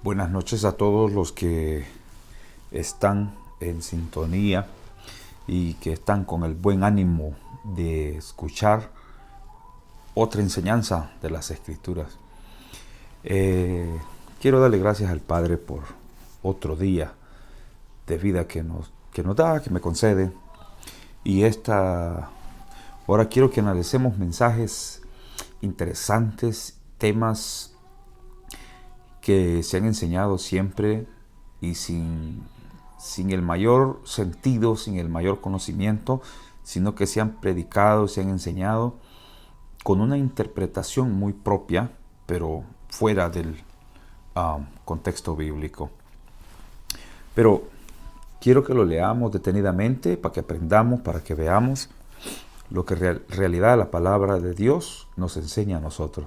Buenas noches a todos los que están en sintonía y que están con el buen ánimo de escuchar otra enseñanza de las Escrituras. Quiero darle gracias al Padre por otro día de vida que nos da, que me concede. Y ahora quiero que analicemos mensajes interesantes, temas que se han enseñado siempre y sin el mayor sentido, sin el mayor conocimiento, sino que se han predicado, se han enseñado con una interpretación muy propia, pero fuera del contexto bíblico. Pero quiero que lo leamos detenidamente para que aprendamos, para que veamos lo que en realidad la palabra de Dios nos enseña a nosotros.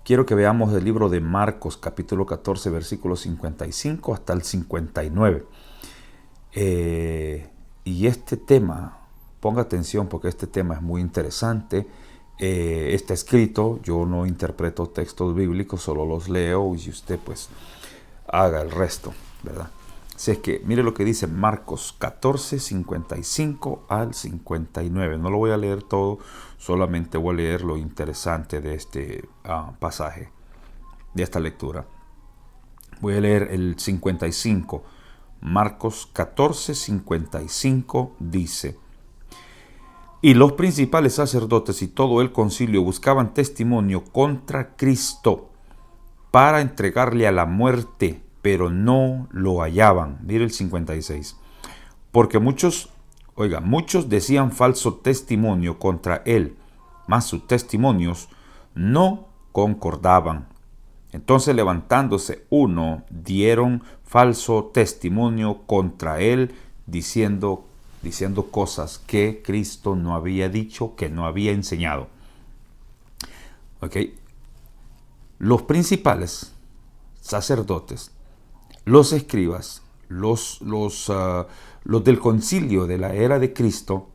Quiero que veamos el libro de Marcos, capítulo 14, versículos 55 hasta el 59. Y este tema, ponga atención porque este tema es muy interesante. Está escrito, yo no interpreto textos bíblicos, solo los leo y usted pues haga el resto, ¿verdad? Así es que mire lo que dice Marcos 14, 55 al 59. No lo voy a leer todo, solamente voy a leer lo interesante de este pasaje, de esta lectura. Voy a leer el 55. Marcos 14, 55 dice: Y los principales sacerdotes y todo el concilio buscaban testimonio contra Cristo para entregarle a la muerte, pero no lo hallaban. Mire el 56. Porque muchos decían falso testimonio contra él, mas sus testimonios no concordaban. Entonces, levantándose uno, dieron falso testimonio contra él, diciendo cosas que Cristo no había dicho, que no había enseñado. Los principales sacerdotes, los escribas, los del concilio de la era de Cristo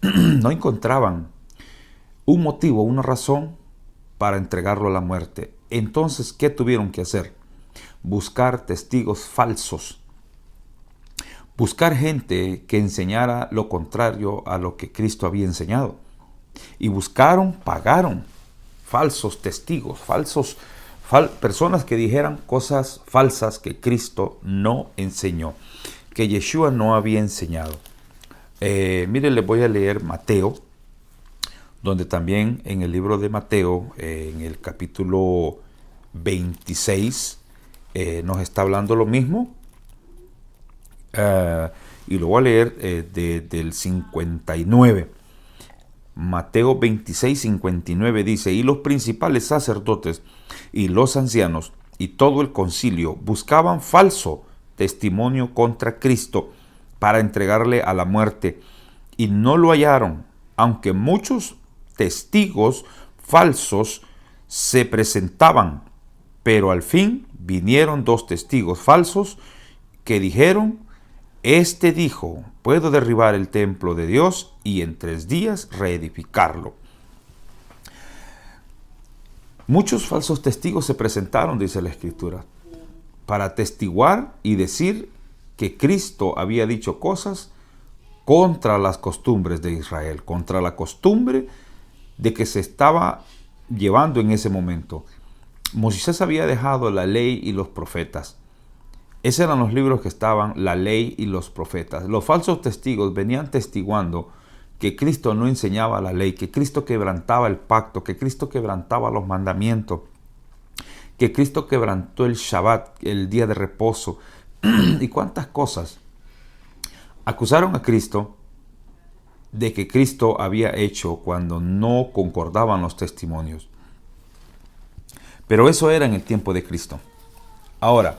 no encontraban un motivo, una razón para entregarlo a la muerte. Entonces, ¿qué tuvieron que hacer? Buscar testigos falsos, buscar gente que enseñara lo contrario a lo que Cristo había enseñado. Y pagaron falsos testigos, personas que dijeran cosas falsas que Cristo no enseñó, que Yeshua no había enseñado. Mire, les voy a leer Mateo, donde también en el libro de Mateo, en el capítulo 26, nos está hablando lo mismo. Y lo voy a leer del 59. Mateo 26, 59 dice: Y los principales sacerdotes y los ancianos y todo el concilio buscaban falso testimonio contra Cristo para entregarle a la muerte, y no lo hallaron, aunque muchos testigos falsos se presentaban. Pero al fin vinieron 2 testigos falsos que dijeron: Este dijo, puedo derribar el templo de Dios y en 3 días reedificarlo. Muchos falsos testigos se presentaron, dice la Escritura, para atestiguar y decir que Cristo había dicho cosas contra las costumbres de Israel, contra la costumbre de que se estaba llevando en ese momento. Moisés había dejado la ley y los profetas. Esos eran los libros que estaban, la ley y los profetas. Los falsos testigos venían testiguando que Cristo no enseñaba la ley, que Cristo quebrantaba el pacto, que Cristo quebrantaba los mandamientos, que Cristo quebrantó el Shabbat, el día de reposo, y cuántas cosas. Acusaron a Cristo de que Cristo había hecho cuando no concordaban los testimonios. Pero eso era en el tiempo de Cristo. Ahora,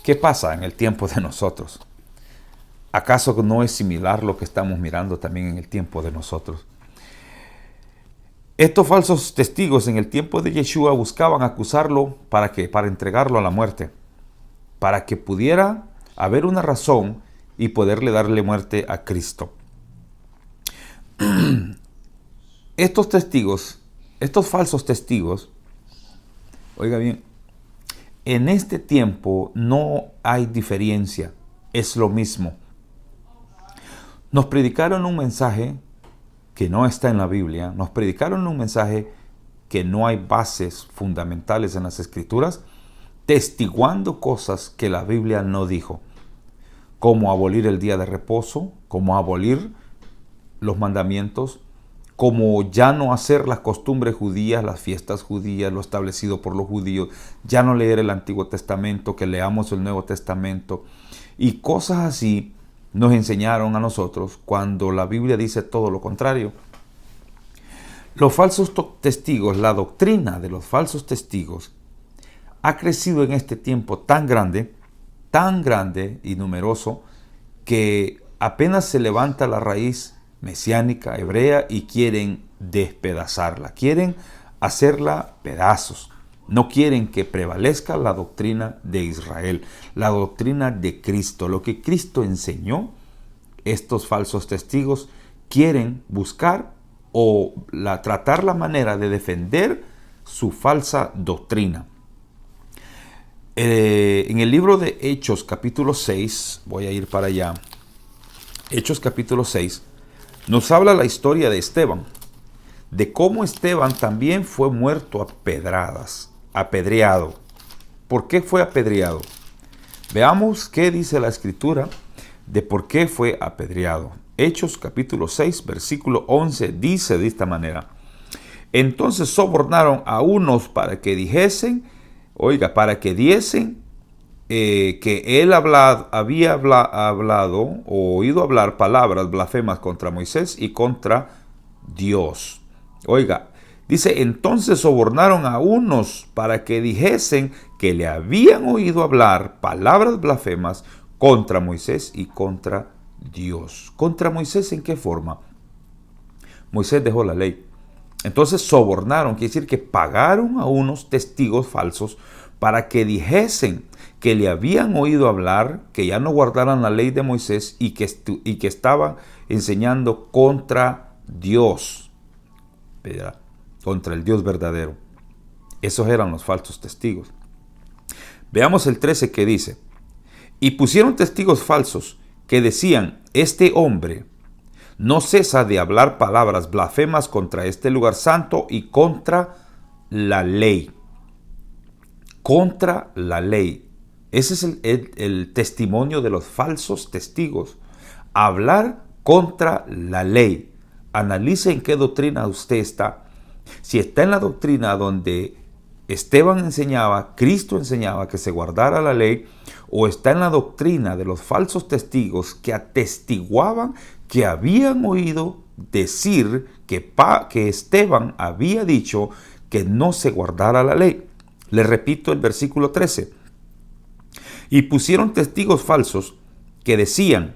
¿qué pasa en el tiempo de nosotros? ¿Acaso no es similar lo que estamos mirando también en el tiempo de nosotros? Estos falsos testigos en el tiempo de Yeshua buscaban acusarlo para entregarlo a la muerte, para que pudiera haber una razón y poderle darle muerte a Cristo. Estos falsos testigos, oiga bien, en este tiempo no hay diferencia, es lo mismo. Nos predicaron un mensaje que no está en la Biblia, nos predicaron un mensaje que no hay bases fundamentales en las Escrituras, testiguando cosas que la Biblia no dijo, como abolir el día de reposo, como abolir los mandamientos, como ya no hacer las costumbres judías, las fiestas judías, lo establecido por los judíos, ya no leer el Antiguo Testamento, que leamos el Nuevo Testamento, y cosas así nos enseñaron a nosotros cuando la Biblia dice todo lo contrario. Los falsos testigos, la doctrina de los falsos testigos, ha crecido en este tiempo tan grande y numeroso, que apenas se levanta la raíz mesiánica hebrea y quieren despedazarla, quieren hacerla pedazos. No quieren que prevalezca la doctrina de Israel, la doctrina de Cristo, lo que Cristo enseñó. Estos falsos testigos quieren buscar o tratar la manera de defender su falsa doctrina. En el libro de Hechos capítulo 6, voy a ir para allá, Hechos capítulo 6, nos habla la historia de Esteban, de cómo Esteban también fue muerto a pedradas, apedreado. ¿Por qué fue apedreado? Veamos qué dice la Escritura de por qué fue apedreado. Hechos capítulo 6, versículo 11, dice de esta manera: entonces sobornaron a unos para que diesen que él había hablado o oído hablar palabras blasfemas contra Moisés y contra Dios. Dice, entonces sobornaron a unos para que dijesen que le habían oído hablar palabras blasfemas contra Moisés y contra Dios. ¿Contra Moisés en qué forma? Moisés dejó la ley. Entonces sobornaron, quiere decir que pagaron a unos testigos falsos para que dijesen que le habían oído hablar, que ya no guardaran la ley de Moisés y que estaban enseñando contra Dios, ¿verdad? Contra el Dios verdadero. Esos eran los falsos testigos. Veamos el 13 que dice: y pusieron testigos falsos que decían, este hombre no cesa de hablar palabras blasfemas contra este lugar santo y contra la ley. Contra la ley. Ese es el testimonio de los falsos testigos. Hablar contra la ley. Analice en qué doctrina usted está. Si está en la doctrina donde Esteban enseñaba, Cristo enseñaba que se guardara la ley, o está en la doctrina de los falsos testigos que atestiguaban que habían oído decir que Esteban había dicho que no se guardara la ley. Le repito el versículo 13. Y pusieron testigos falsos que decían,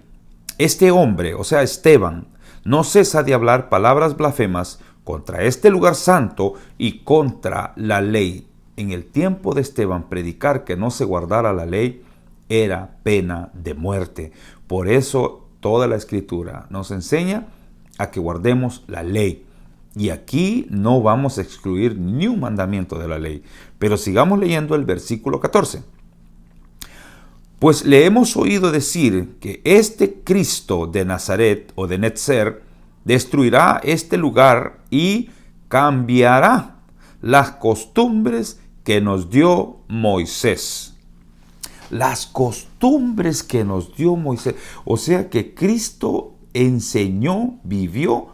este hombre, o sea Esteban, no cesa de hablar palabras blasfemas contra este lugar santo y contra la ley. En el tiempo de Esteban, predicar que no se guardara la ley era pena de muerte. Por eso toda la Escritura nos enseña a que guardemos la ley. Y aquí no vamos a excluir ni un mandamiento de la ley. Pero sigamos leyendo el versículo 14. Pues le hemos oído decir que este Cristo de Nazaret o de Netzer destruirá este lugar y cambiará las costumbres que nos dio Moisés. Las costumbres que nos dio Moisés. O sea que Cristo enseñó, vivió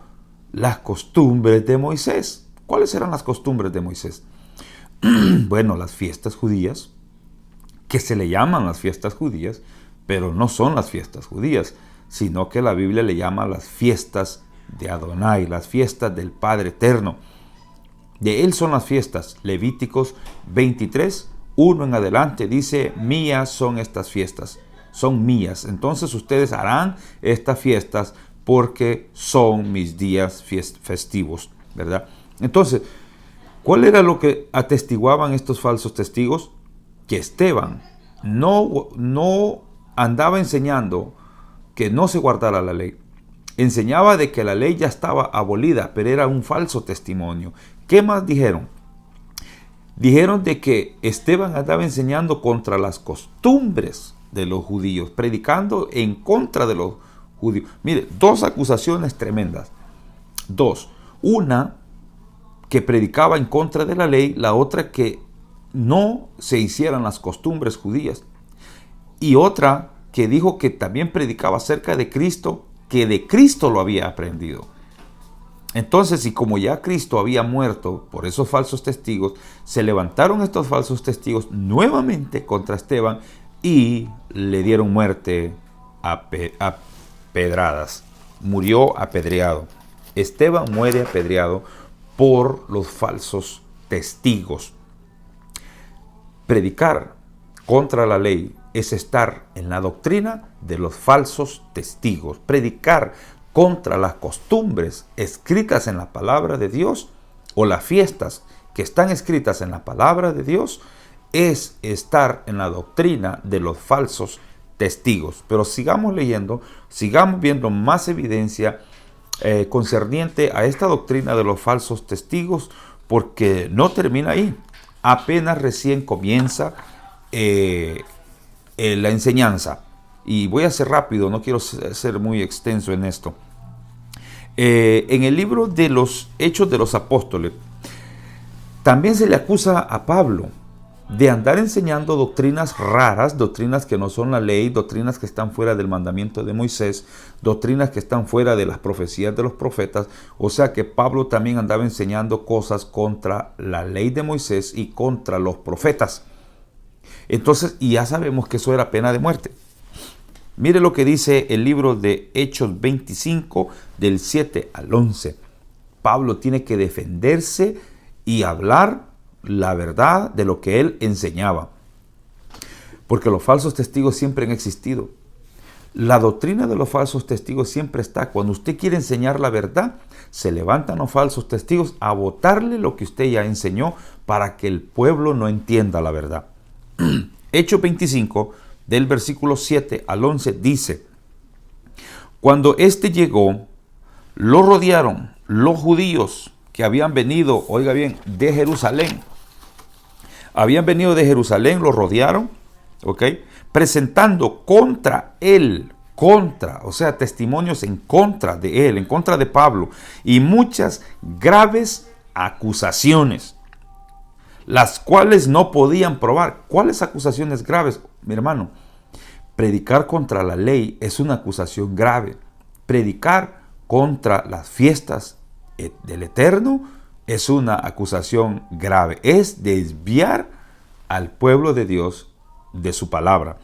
las costumbres de Moisés. ¿Cuáles eran las costumbres de Moisés? Bueno, las fiestas judías, que se le llaman las fiestas judías, pero no son las fiestas judías, sino que la Biblia le llama las fiestas de Adonai, las fiestas del Padre Eterno. De él son las fiestas. Levíticos 23, 1 en adelante dice, mías son estas fiestas, son mías. Entonces ustedes harán estas fiestas porque son mis días festivos, ¿verdad? Entonces, ¿cuál era lo que atestiguaban estos falsos testigos? Que Esteban no andaba enseñando que no se guardara la ley. Enseñaba de que la ley ya estaba abolida, pero era un falso testimonio. ¿Qué más dijeron? Dijeron de que Esteban andaba enseñando contra las costumbres de los judíos, predicando en contra de los judíos. Mire, dos acusaciones tremendas. Dos. Una, que predicaba en contra de la ley, la otra que no se hicieran las costumbres judías. Y otra que dijo que también predicaba acerca de Cristo, que de Cristo lo había aprendido. Entonces, y como ya Cristo había muerto por esos falsos testigos, se levantaron estos falsos testigos nuevamente contra Esteban y le dieron muerte a pedradas. Murió apedreado. Esteban muere apedreado por los falsos testigos. Predicar contra la ley es estar en la doctrina de los falsos testigos. Predicar contra las costumbres escritas en la palabra de Dios o las fiestas que están escritas en la palabra de Dios es estar en la doctrina de los falsos testigos. Pero sigamos leyendo, sigamos viendo más evidencia concerniente a esta doctrina de los falsos testigos, porque no termina ahí. Apenas recién comienza la enseñanza. Y voy a ser rápido, no quiero ser muy extenso en esto. En el libro de los Hechos de los Apóstoles, también se le acusa a Pablo de andar enseñando doctrinas raras, doctrinas que no son la ley, doctrinas que están fuera del mandamiento de Moisés, doctrinas que están fuera de las profecías de los profetas. O sea que Pablo también andaba enseñando cosas contra la ley de Moisés y contra los profetas. Entonces, y ya sabemos que eso era pena de muerte. Mire lo que dice el libro de Hechos 25, del 7 al 11. Pablo tiene que defenderse y hablar la verdad de lo que él enseñaba. Porque los falsos testigos siempre han existido. La doctrina de los falsos testigos siempre está. Cuando usted quiere enseñar la verdad, se levantan los falsos testigos a botarle lo que usted ya enseñó para que el pueblo no entienda la verdad. Hechos 25, del versículo 7 al 11, dice: cuando éste llegó, lo rodearon los judíos que habían venido, oiga bien, de Jerusalén. Habían venido de Jerusalén, lo rodearon, ¿ok? Presentando contra él, o sea, testimonios en contra de él, en contra de Pablo, y muchas graves acusaciones, las cuales no podían probar. ¿Cuáles acusaciones graves, mi hermano? Predicar contra la ley es una acusación grave. Predicar contra las fiestas del Eterno es una acusación grave. Es desviar al pueblo de Dios de su palabra.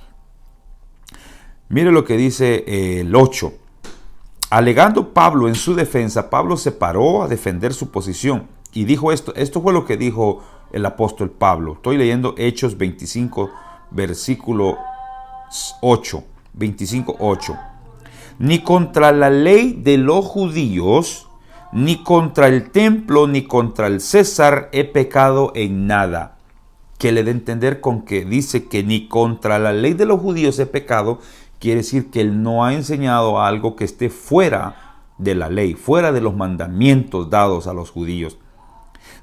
Mire lo que dice el 8. Alegando Pablo en su defensa, Pablo se paró a defender su posición y dijo esto. Esto fue lo que dijo el apóstol Pablo. Estoy leyendo Hechos 25, versículo 8. 25, 8. Ni contra la ley de los judíos, ni contra el templo, ni contra el César he pecado en nada. Que le dé a entender con que dice que ni contra la ley de los judíos he pecado, quiere decir que él no ha enseñado algo que esté fuera de la ley, fuera de los mandamientos dados a los judíos.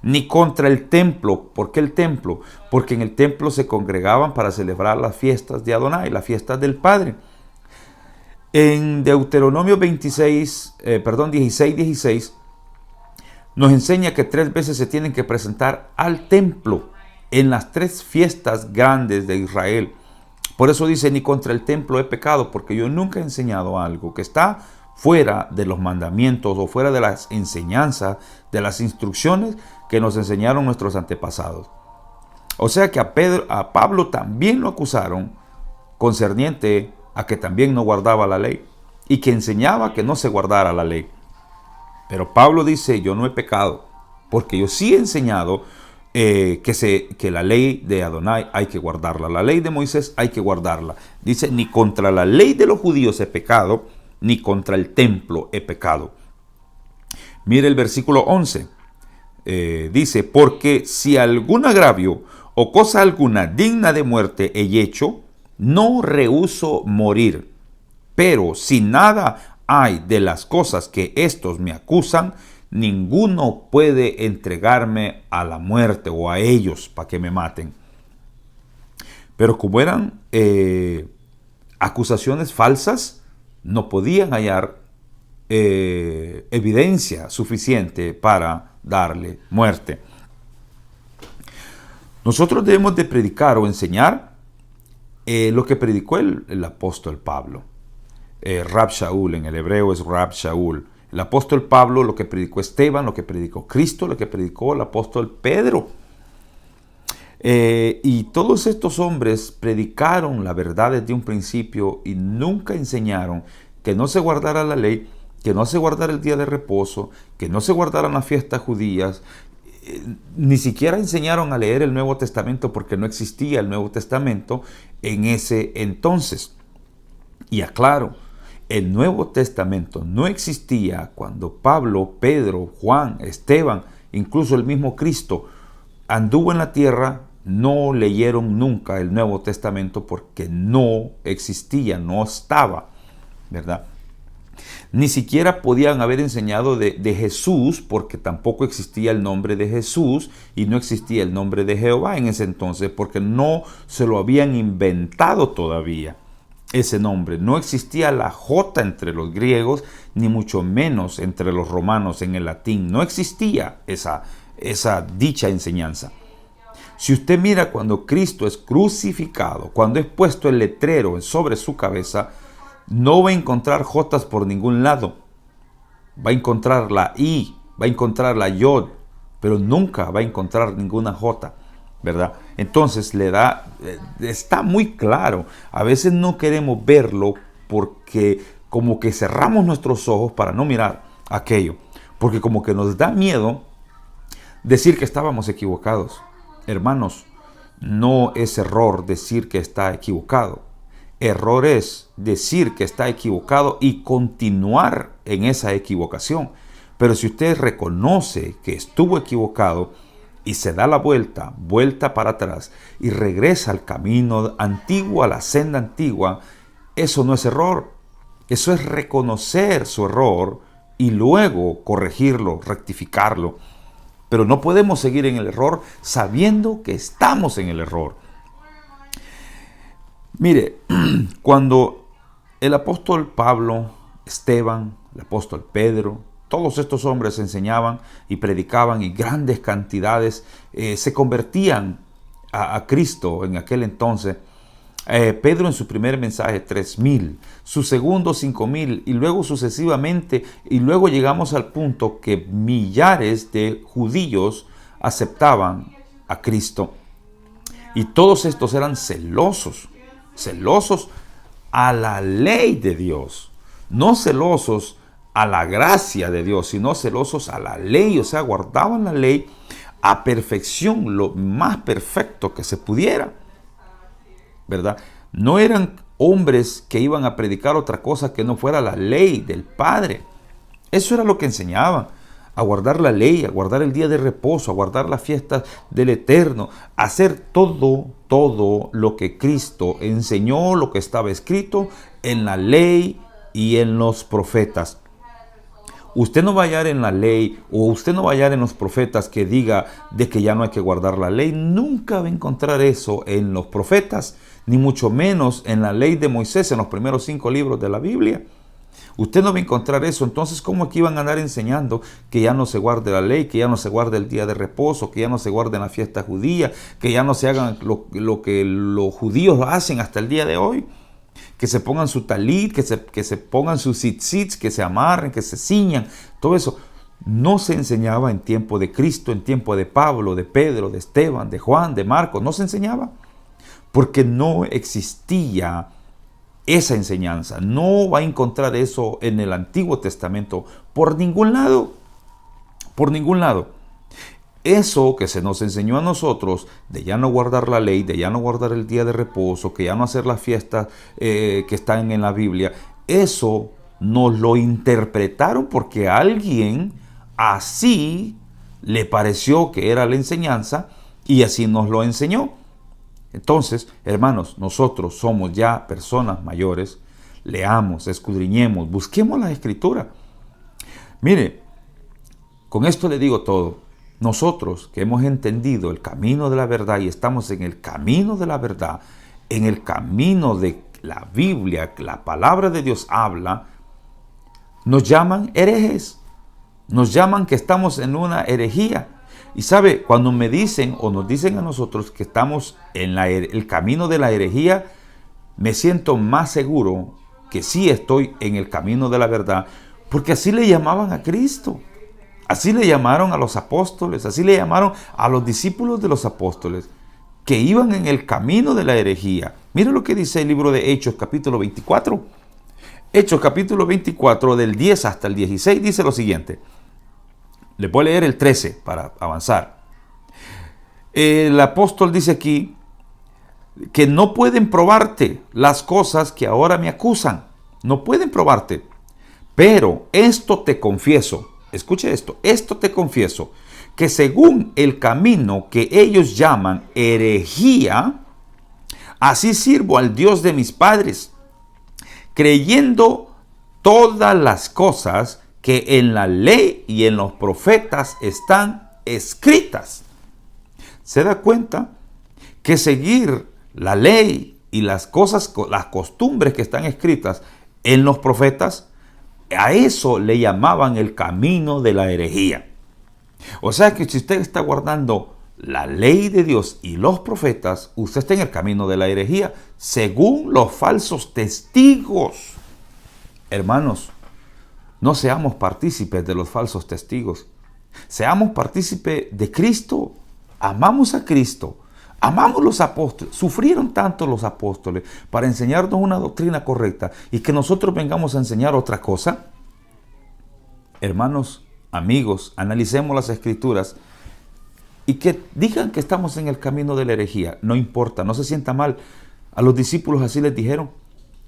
Ni contra el templo. ¿Por qué el templo? Porque en el templo se congregaban para celebrar las fiestas de Adonai, las fiestas del Padre. En Deuteronomio 16, 16, nos enseña que 3 veces se tienen que presentar al templo en las 3 fiestas grandes de Israel. Por eso dice, ni contra el templo he pecado, porque yo nunca he enseñado algo que está fuera de los mandamientos o fuera de las enseñanzas, de las instrucciones que nos enseñaron nuestros antepasados. O sea que a Pablo también lo acusaron concerniente a que también no guardaba la ley y que enseñaba que no se guardara la ley. Pero Pablo dice, yo no he pecado, porque yo sí he enseñado que la ley de Adonai hay que guardarla, la ley de Moisés hay que guardarla. Dice, ni contra la ley de los judíos he pecado, ni contra el templo he pecado. Mire el versículo 11. Dice, porque si algún agravio o cosa alguna digna de muerte he hecho, no rehúso morir. Pero si nada hay de las cosas que estos me acusan, ninguno puede entregarme a la muerte o a ellos para que me maten. Pero como eran acusaciones falsas, no podían hallar evidencia suficiente para darle muerte. Nosotros debemos de predicar o enseñar lo que predicó el apóstol Pablo. Rab Shaul, en el hebreo es Rab Shaul. El apóstol Pablo, lo que predicó Esteban, lo que predicó Cristo, lo que predicó el apóstol Pedro. Y todos estos hombres predicaron la verdad desde un principio y nunca enseñaron que no se guardara la ley, que no se guardara el día de reposo, que no se guardaran las fiestas judías. Ni siquiera enseñaron a leer el Nuevo Testamento porque no existía el Nuevo Testamento en ese entonces. Y aclaro, el Nuevo Testamento no existía cuando Pablo, Pedro, Juan, Esteban, incluso el mismo Cristo anduvo en la tierra. No leyeron nunca el Nuevo Testamento porque no existía, no estaba, ¿verdad? Ni siquiera podían haber enseñado de Jesús porque tampoco existía el nombre de Jesús y no existía el nombre de Jehová en ese entonces porque no se lo habían inventado todavía ese nombre. No existía la J entre los griegos ni mucho menos entre los romanos en el latín. No existía esa dicha enseñanza. Si usted mira cuando Cristo es crucificado, cuando es puesto el letrero sobre su cabeza, no va a encontrar jotas por ningún lado. Va a encontrar la I, va a encontrar la Yod, pero nunca va a encontrar ninguna J, ¿verdad? Entonces está muy claro. A veces no queremos verlo porque como que cerramos nuestros ojos para no mirar aquello. Porque como que nos da miedo decir que estábamos equivocados. Hermanos, no es error decir que está equivocado. Error es decir que está equivocado y continuar en esa equivocación. Pero si usted reconoce que estuvo equivocado y se da la vuelta para atrás y regresa al camino antiguo, a la senda antigua, eso no es error. Eso es reconocer su error y luego corregirlo, rectificarlo. Pero no podemos seguir en el error sabiendo que estamos en el error. Mire, cuando el apóstol Pablo, Esteban, el apóstol Pedro, todos estos hombres enseñaban y predicaban y grandes cantidades se convertían a Cristo en aquel entonces. Pedro en su primer mensaje 3,000, su segundo 5,000 y luego sucesivamente, y luego llegamos al punto que millares de judíos aceptaban a Cristo. Y todos estos eran celosos a la ley de Dios, no celosos a la gracia de Dios, sino celosos a la ley, o sea, guardaban la ley a perfección, lo más perfecto que se pudiera, ¿verdad? No eran hombres que iban a predicar otra cosa que no fuera la ley del Padre. Eso era lo que enseñaban, a guardar la ley, a guardar el día de reposo, a guardar las fiestas del Eterno, a hacer todo lo que Cristo enseñó, lo que estaba escrito en la ley y en los profetas. Usted no va a hallar en la ley o usted no va a hallar en los profetas que diga de que ya no hay que guardar la ley. Nunca va a encontrar eso en los profetas, ni mucho menos en la ley de Moisés, en los primeros 5 libros de la Biblia. Usted no va a encontrar eso. Entonces, ¿cómo aquí van a andar enseñando que ya no se guarde la ley, que ya no se guarde el día de reposo, que ya no se guarde la fiesta judía, que ya no se hagan lo que los judíos hacen hasta el día de hoy? Que se pongan su talit, que se pongan sus tzitzits, que se amarren, que se ciñan, todo eso. No se enseñaba en tiempo de Cristo, en tiempo de Pablo, de Pedro, de Esteban, de Juan, de Marcos. No se enseñaba porque no existía esa enseñanza. No va a encontrar eso en el Antiguo Testamento por ningún lado. Por ningún lado. Eso que se nos enseñó a nosotros, de ya no guardar la ley, de ya no guardar el día de reposo, que ya no hacer las fiestas que están en la Biblia, eso nos lo interpretaron porque a alguien así le pareció que era la enseñanza y así nos lo enseñó. Entonces, hermanos, nosotros somos ya personas mayores, leamos, escudriñemos, busquemos la Escritura. Mire, Con esto le digo todo. Nosotros que hemos entendido el camino de la verdad y estamos en el camino de la verdad, en el camino de la Biblia, que la palabra de Dios habla, nos llaman herejes. Nos llaman que estamos en una herejía. Y sabe, cuando me dicen o nos dicen a nosotros que estamos en el camino de la herejía, me siento más seguro que sí estoy en el camino de la verdad, porque así le llamaban a Cristo. Así le llamaron a los apóstoles, así le llamaron a los discípulos de los apóstoles, que iban en el camino de la herejía. Mire lo que dice el libro de Hechos, capítulo 24. Hechos, capítulo 24, del 10 hasta el 16, dice lo siguiente. Le voy a leer el 13 para avanzar. El apóstol dice aquí que no pueden probarte las cosas que ahora me acusan. No pueden probarte. Pero esto te confieso. Escuche esto te confieso, que según el camino que ellos llaman herejía, así sirvo al Dios de mis padres, creyendo todas las cosas que en la ley y en los profetas están escritas. ¿Se da cuenta que seguir la ley y las cosas, las costumbres que están escritas en los profetas, a eso le llamaban el camino de la herejía? O sea que si usted está guardando la ley de Dios y los profetas, usted está en el camino de la herejía, según los falsos testigos. Hermanos, no seamos partícipes de los falsos testigos. Seamos partícipes de Cristo. Amamos a Cristo. Amamos los apóstoles. Sufrieron tanto los apóstoles para enseñarnos una doctrina correcta y que nosotros vengamos a enseñar otra cosa. Hermanos, amigos, analicemos las escrituras y que digan que estamos en el camino de la herejía. No importa, no se sienta mal. A los discípulos así les dijeron.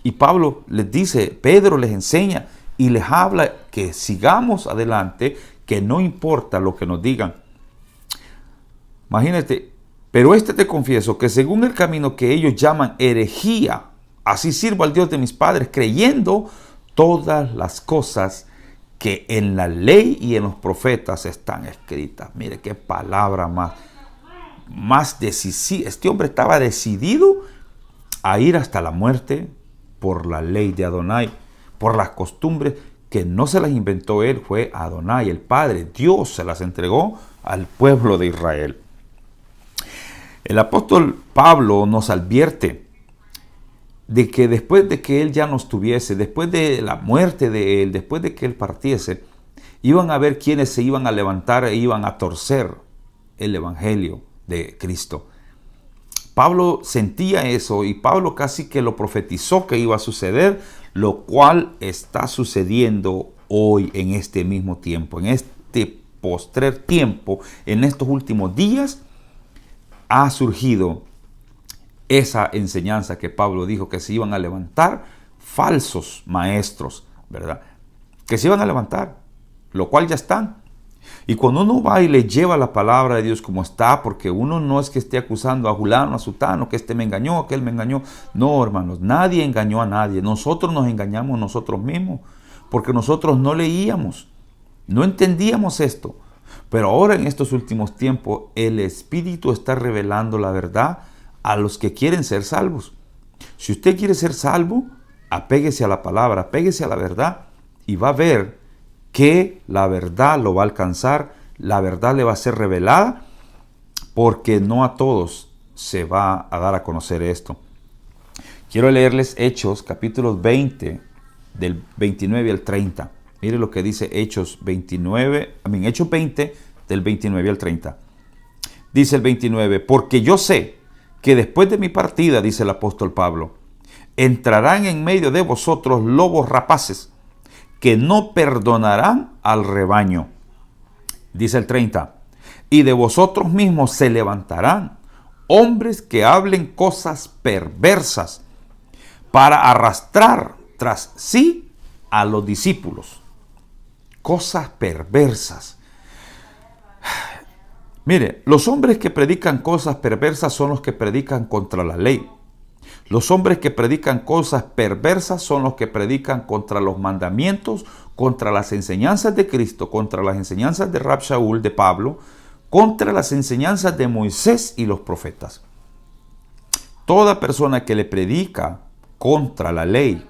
Y Pablo les dice, Pedro les enseña y les habla que sigamos adelante, que no importa lo que nos digan. Imagínate, pero te confieso que según el camino que ellos llaman herejía, así sirvo al Dios de mis padres, creyendo todas las cosas que en la ley y en los profetas están escritas. Mire qué palabra más decisiva. Este hombre estaba decidido a ir hasta la muerte por la ley de Adonai, por las costumbres que no se las inventó él, fue Adonai, el Padre. Dios se las entregó al pueblo de Israel. El apóstol Pablo nos advierte de que después de que él ya no estuviese, después de la muerte de él, después de que él partiese, iban a haber quienes se iban a levantar e iban a torcer el evangelio de Cristo. Pablo sentía eso y Pablo casi que lo profetizó que iba a suceder, lo cual está sucediendo hoy en este mismo tiempo, en este postrer tiempo, en estos últimos días, ha surgido esa enseñanza que Pablo dijo que se iban a levantar falsos maestros, ¿verdad? Que se iban a levantar, lo cual ya están. Y cuando uno va y le lleva la palabra de Dios como está, porque uno no es que esté acusando a fulano, a sutano, que este me engañó, aquel me engañó. No, hermanos, nadie engañó a nadie. Nosotros nos engañamos nosotros mismos, porque nosotros no leíamos, no entendíamos esto. Pero ahora en estos últimos tiempos, el Espíritu está revelando la verdad a los que quieren ser salvos. Si usted quiere ser salvo, apéguese a la palabra, apéguese a la verdad y va a ver que la verdad lo va a alcanzar, la verdad le va a ser revelada, porque no a todos se va a dar a conocer esto. Quiero leerles Hechos, capítulos 20, del 29 al 30. Mire lo que dice Hechos 20, del 29 al 30. Dice el 29, porque yo sé que después de mi partida, dice el apóstol Pablo, entrarán en medio de vosotros lobos rapaces, que no perdonarán al rebaño. Dice el 30, y de vosotros mismos se levantarán hombres que hablen cosas perversas para arrastrar tras sí a los discípulos. Cosas perversas. Mire, los hombres que predican cosas perversas son los que predican contra la ley. Los hombres que predican cosas perversas son los que predican contra los mandamientos, contra las enseñanzas de Cristo, contra las enseñanzas de Rab Shaul, de Pablo, contra las enseñanzas de Moisés y los profetas. Toda persona que le predica contra la ley,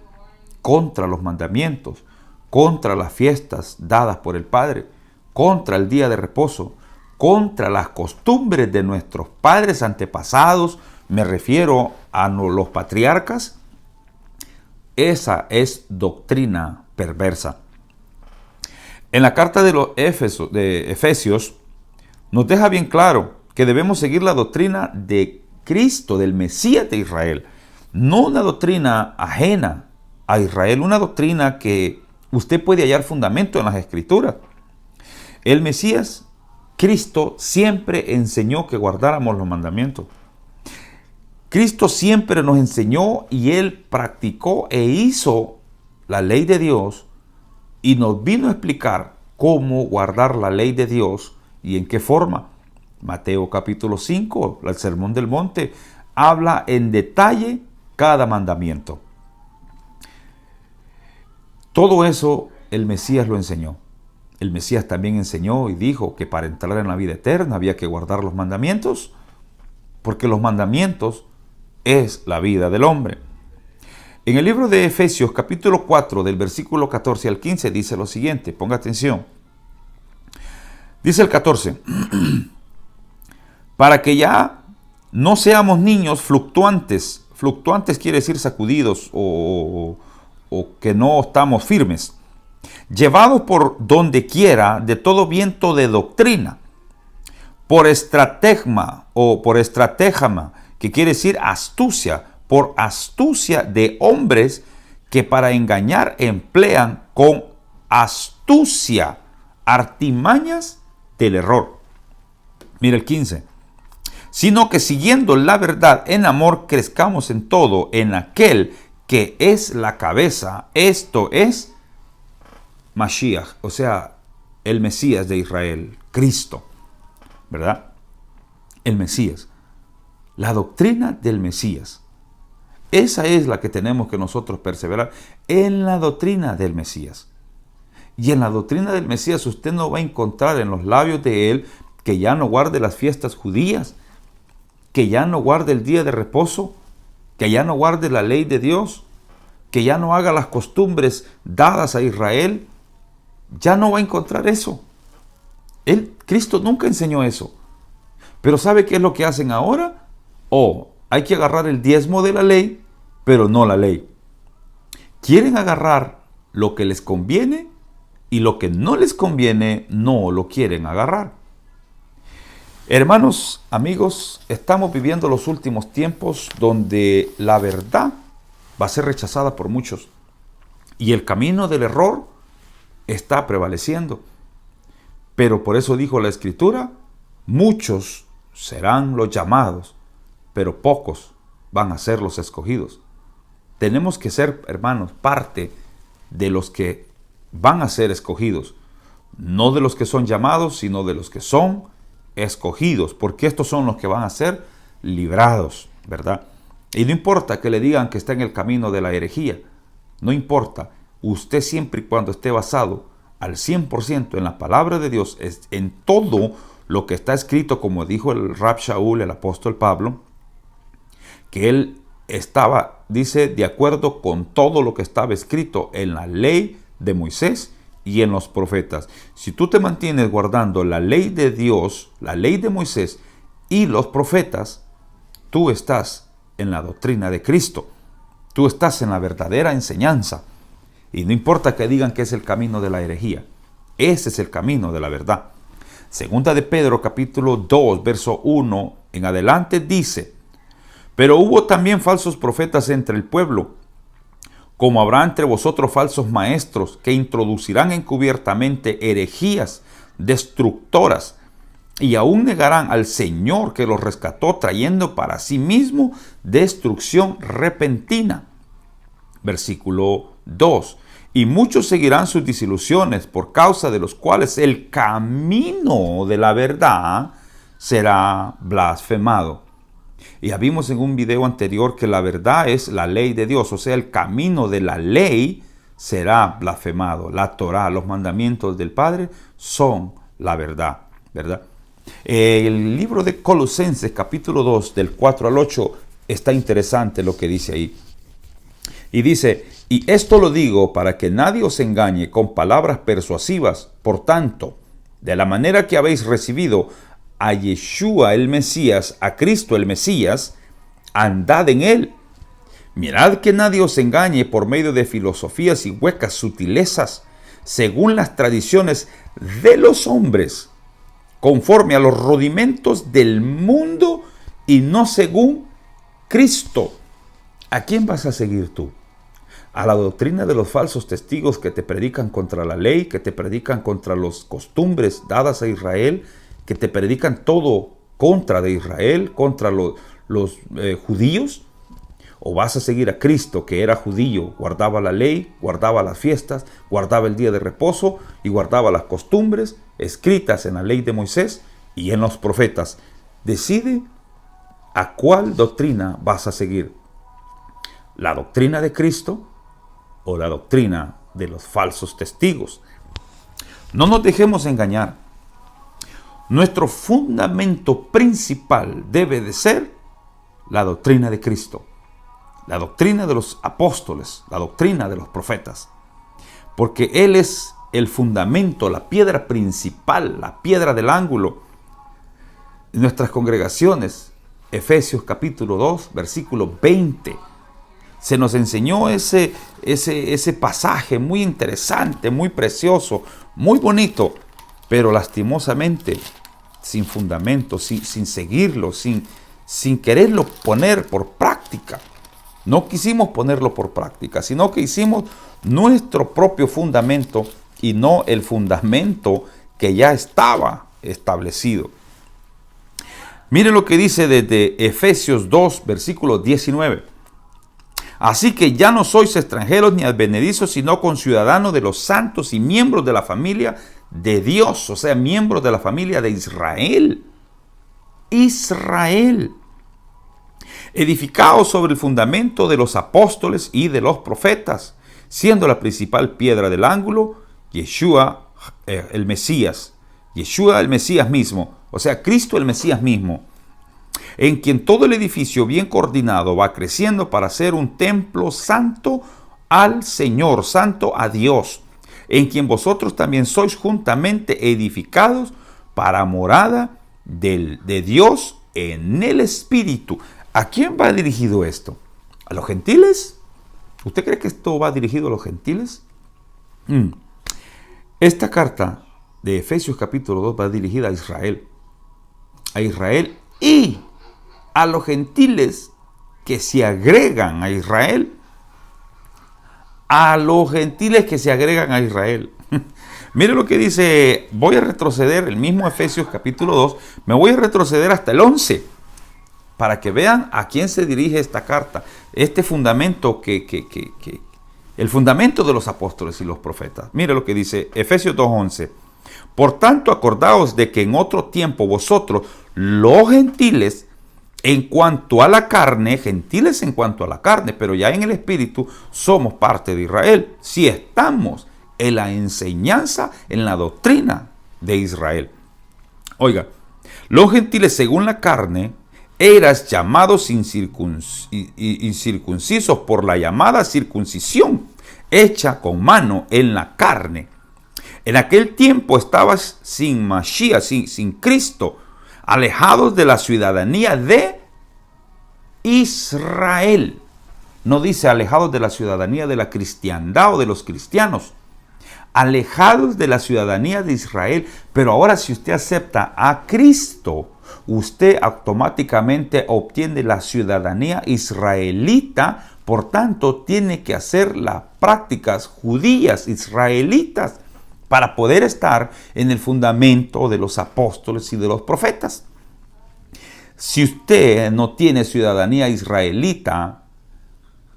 contra los mandamientos, contra las fiestas dadas por el Padre, contra el día de reposo, contra las costumbres de nuestros padres antepasados, me refiero a los patriarcas, esa es doctrina perversa. En la carta de los Efesios nos deja bien claro que debemos seguir la doctrina de Cristo, del Mesías de Israel, no una doctrina ajena a Israel, una doctrina que usted puede hallar fundamento en las Escrituras. El Mesías, Cristo, siempre enseñó que guardáramos los mandamientos. Cristo siempre nos enseñó y Él practicó e hizo la ley de Dios y nos vino a explicar cómo guardar la ley de Dios y en qué forma. Mateo capítulo 5, el Sermón del Monte, habla en detalle cada mandamiento. Todo eso el Mesías lo enseñó. El Mesías también enseñó y dijo que para entrar en la vida eterna había que guardar los mandamientos, porque los mandamientos es la vida del hombre. En el libro de Efesios capítulo 4 del versículo 14 al 15 dice lo siguiente, ponga atención. Dice el 14, para que ya no seamos niños fluctuantes. Fluctuantes quiere decir sacudidos o que no estamos firmes. Llevados por donde quiera de todo viento de doctrina. Por estratagma o por estratagema, que quiere decir astucia. Por astucia de hombres que para engañar emplean con astucia artimañas del error. Mira el 15. Sino que siguiendo la verdad en amor crezcamos en todo en aquel que es la cabeza, esto es Mashiach, o sea, el Mesías de Israel, Cristo, ¿verdad? El Mesías, la doctrina del Mesías. Esa es la que tenemos que nosotros perseverar, en la doctrina del Mesías. Y en la doctrina del Mesías usted no va a encontrar en los labios de él que ya no guarde las fiestas judías, que ya no guarde el día de reposo, que ya no guarde la ley de Dios, que ya no haga las costumbres dadas a Israel. Ya no va a encontrar eso. Cristo nunca enseñó eso. Pero ¿sabe qué es lo que hacen ahora? Hay que agarrar el diezmo de la ley, pero no la ley. Quieren agarrar lo que les conviene y lo que no les conviene no lo quieren agarrar. Hermanos, amigos, estamos viviendo los últimos tiempos donde la verdad va a ser rechazada por muchos y el camino del error está prevaleciendo. Pero por eso dijo la Escritura, muchos serán los llamados, pero pocos van a ser los escogidos. Tenemos que ser, hermanos, parte de los que van a ser escogidos, no de los que son llamados, sino de los que son escogidos, porque estos son los que van a ser librados, ¿verdad? Y no importa que le digan que está en el camino de la herejía, no importa, usted siempre y cuando esté basado al 100% en la palabra de Dios, en todo lo que está escrito, como dijo el Rab Shaul, el apóstol Pablo, que él estaba, dice, de acuerdo con todo lo que estaba escrito en la ley de Moisés y en los profetas. Si tú te mantienes guardando la ley de Dios, la ley de Moisés y los profetas, tú estás en la doctrina de Cristo. Tú estás en la verdadera enseñanza. Y no importa que digan que es el camino de la herejía. Ese es el camino de la verdad. Segunda de Pedro, capítulo 2, verso 1 en adelante dice: pero hubo también falsos profetas entre el pueblo, como habrá entre vosotros falsos maestros que introducirán encubiertamente herejías destructoras y aún negarán al Señor que los rescató, trayendo para sí mismo destrucción repentina. Versículo 2. Y muchos seguirán sus disilusiones, por causa de los cuales el camino de la verdad será blasfemado. Y ya vimos en un video anterior que la verdad es la ley de Dios, o sea, el camino de la ley será blasfemado. La Torá, los mandamientos del Padre son la verdad, ¿verdad? El libro de Colosenses, capítulo 2, del 4 al 8, está interesante lo que dice ahí. Y dice, y esto lo digo para que nadie os engañe con palabras persuasivas. Por tanto, de la manera que habéis recibido a Yeshua el Mesías, a Cristo el Mesías, andad en él. Mirad que nadie os engañe por medio de filosofías y huecas sutilezas, según las tradiciones de los hombres, conforme a los rudimentos del mundo y no según Cristo. ¿A quién vas a seguir tú? ¿A la doctrina de los falsos testigos que te predican contra la ley, que te predican contra las costumbres dadas a Israel, que te predican todo contra de Israel, contra los judíos? ¿O vas a seguir a Cristo, que era judío, guardaba la ley, guardaba las fiestas, guardaba el día de reposo y guardaba las costumbres escritas en la ley de Moisés y en los profetas? Decide a cuál doctrina vas a seguir. ¿La doctrina de Cristo o la doctrina de los falsos testigos? No nos dejemos engañar. Nuestro fundamento principal debe de ser la doctrina de Cristo. La doctrina de los apóstoles, la doctrina de los profetas. Porque Él es el fundamento, la piedra principal, la piedra del ángulo. En nuestras congregaciones, Efesios capítulo 2, versículo 20, se nos enseñó ese pasaje muy interesante, muy precioso, muy bonito, pero lastimosamente sin fundamento, sin seguirlo, sin quererlo poner por práctica. No quisimos ponerlo por práctica, sino que hicimos nuestro propio fundamento y no el fundamento que ya estaba establecido. Mire lo que dice desde Efesios 2, versículo 19. Así que ya no sois extranjeros ni advenedizos, sino conciudadanos de los santos y miembros de la familia de Dios, o sea, miembros de la familia de Israel. Israel. Edificados sobre el fundamento de los apóstoles y de los profetas, siendo la principal piedra del ángulo, Yeshua el Mesías. Yeshua el Mesías mismo, o sea, Cristo el Mesías mismo, en quien todo el edificio bien coordinado va creciendo para ser un templo santo al Señor, santo a Dios, en quien vosotros también sois juntamente edificados para morada de Dios en el Espíritu. ¿A quién va dirigido esto? ¿A los gentiles? ¿Usted cree que esto va dirigido a los gentiles? Esta carta de Efesios capítulo 2 va dirigida a Israel. A Israel y a los gentiles que se agregan a Israel. A los gentiles que se agregan a Israel. Mire lo que dice, voy a retroceder, el mismo Efesios capítulo 2, me voy a retroceder hasta el 11. Para que vean a quién se dirige esta carta. Este fundamento el fundamento de los apóstoles y los profetas. Mire lo que dice Efesios 2:11. Por tanto, acordaos de que en otro tiempo vosotros, los gentiles, en cuanto a la carne, gentiles en cuanto a la carne, pero ya en el espíritu, somos parte de Israel. Si estamos en la enseñanza, en la doctrina de Israel. Oiga, los gentiles según la carne, eras llamados incircuncisos por la llamada circuncisión, hecha con mano en la carne. En aquel tiempo estabas sin Mashiach, sin Cristo, alejados de la ciudadanía de Israel. No dice alejados de la ciudadanía de la cristiandad o de los cristianos. Alejados de la ciudadanía de Israel. Pero ahora si usted acepta a Cristo, usted automáticamente obtiene la ciudadanía israelita, por tanto tiene que hacer las prácticas judías israelitas para poder estar en el fundamento de los apóstoles y de los profetas. Si usted no tiene ciudadanía israelita,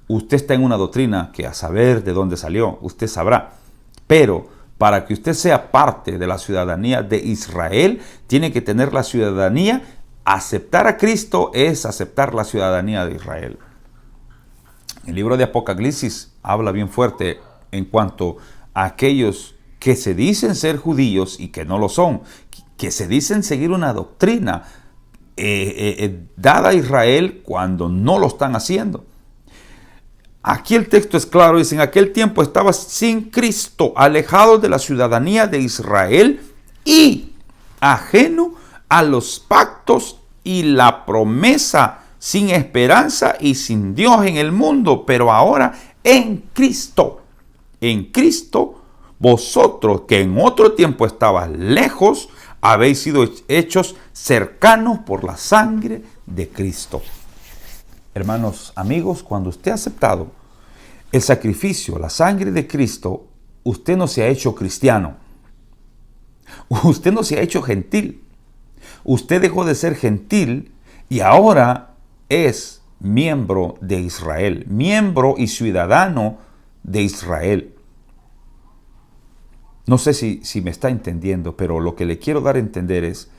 usted está en una doctrina que a saber de dónde salió, usted sabrá, pero para que usted sea parte de la ciudadanía de Israel, tiene que tener la ciudadanía. Aceptar a Cristo es aceptar la ciudadanía de Israel. El libro de Apocalipsis habla bien fuerte en cuanto a aquellos que se dicen ser judíos y que no lo son, que se dicen seguir una doctrina dada a Israel cuando no lo están haciendo. Aquí el texto es claro, dice: en aquel tiempo estaba sin Cristo, alejado de la ciudadanía de Israel y ajeno a los pactos y la promesa, sin esperanza y sin Dios en el mundo. Pero ahora en Cristo, vosotros que en otro tiempo estabas lejos, habéis sido hechos cercanos por la sangre de Cristo. Hermanos, amigos, cuando usted ha aceptado el sacrificio, la sangre de Cristo, usted no se ha hecho cristiano. Usted no se ha hecho gentil. Usted dejó de ser gentil y ahora es miembro de Israel, miembro y ciudadano de Israel. No sé si me está entendiendo, pero lo que le quiero dar a entender es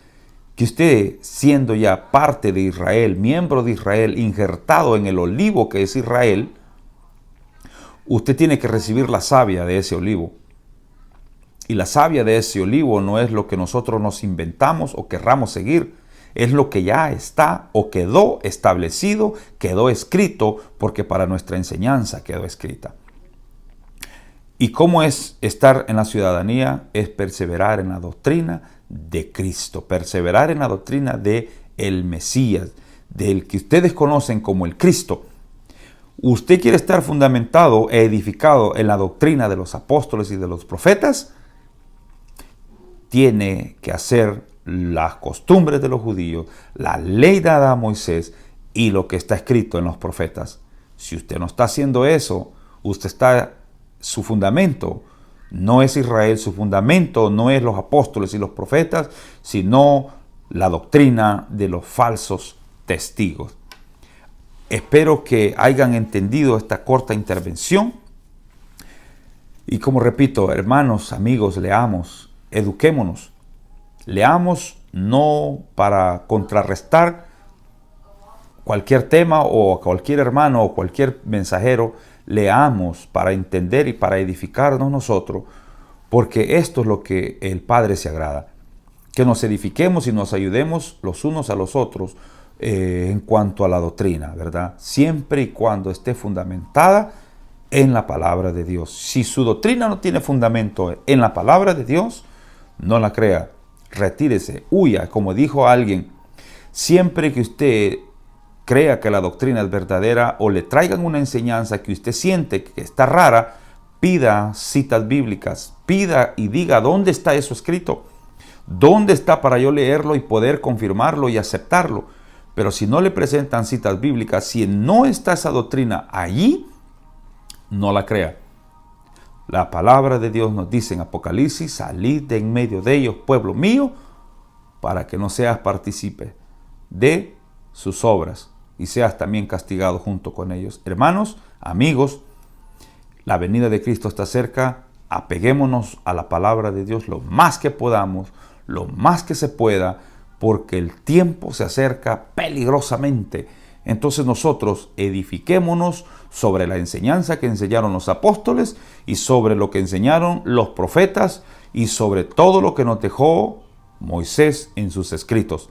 que usted, siendo ya parte de Israel, miembro de Israel, injertado en el olivo que es Israel, usted tiene que recibir la savia de ese olivo. Y la savia de ese olivo no es lo que nosotros nos inventamos o querramos seguir. Es lo que ya está o quedó establecido, quedó escrito, porque para nuestra enseñanza quedó escrita. ¿Y cómo es estar en la ciudadanía? Es perseverar en la doctrina de Cristo, perseverar en la doctrina de el Mesías, del que ustedes conocen como el Cristo. ¿Usted quiere estar fundamentado e edificado en la doctrina de los apóstoles y de los profetas? Tiene que hacer las costumbres de los judíos, la ley dada a Moisés y lo que está escrito en los profetas. Si usted no está haciendo eso, su fundamento no es Israel, su fundamento no es los apóstoles y los profetas, sino la doctrina de los falsos testigos. Espero que hayan entendido esta corta intervención. Y como repito, hermanos, amigos, leamos, eduquémonos. Leamos no para contrarrestar cualquier tema o a cualquier hermano o cualquier mensajero. Leamos para entender y para edificarnos nosotros, porque esto es lo que el Padre se agrada. Que nos edifiquemos y nos ayudemos los unos a los otros en cuanto a la doctrina, ¿verdad? Siempre y cuando esté fundamentada en la palabra de Dios. Si su doctrina no tiene fundamento en la palabra de Dios, no la crea. Retírese, huya. Como dijo alguien, siempre que usted crea que la doctrina es verdadera o le traigan una enseñanza que usted siente que está rara, pida citas bíblicas, pida y diga dónde está eso escrito, dónde está para yo leerlo y poder confirmarlo y aceptarlo. Pero si no le presentan citas bíblicas, si no está esa doctrina allí, no la crea. La palabra de Dios nos dice en Apocalipsis: salid de en medio de ellos, pueblo mío, para que no seas partícipe de sus obras y seas también castigado junto con ellos. Hermanos, amigos, la venida de Cristo está cerca. Apeguémonos a la palabra de Dios lo más que podamos, lo más que se pueda, porque el tiempo se acerca peligrosamente. Entonces nosotros edifiquémonos sobre la enseñanza que enseñaron los apóstoles y sobre lo que enseñaron los profetas y sobre todo lo que nos dejó Moisés en sus escritos,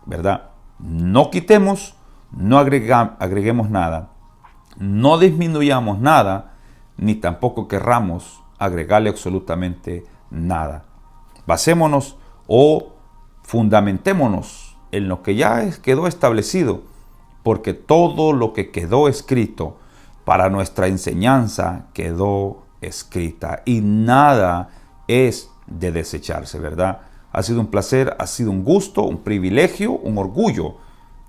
¿verdad? No quitemos, no agreguemos nada, no disminuyamos nada, ni tampoco querramos agregarle absolutamente nada. Basémonos o fundamentémonos en lo que ya quedó establecido, porque todo lo que quedó escrito para nuestra enseñanza quedó escrita y nada es de desecharse, ¿verdad? Ha sido un placer, ha sido un gusto, un privilegio, un orgullo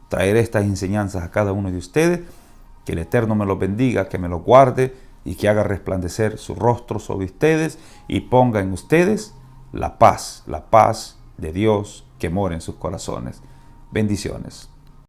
traer estas enseñanzas a cada uno de ustedes. Que el Eterno me los bendiga, que me los guarde y que haga resplandecer su rostro sobre ustedes y ponga en ustedes la paz de Dios que mora en sus corazones. Bendiciones.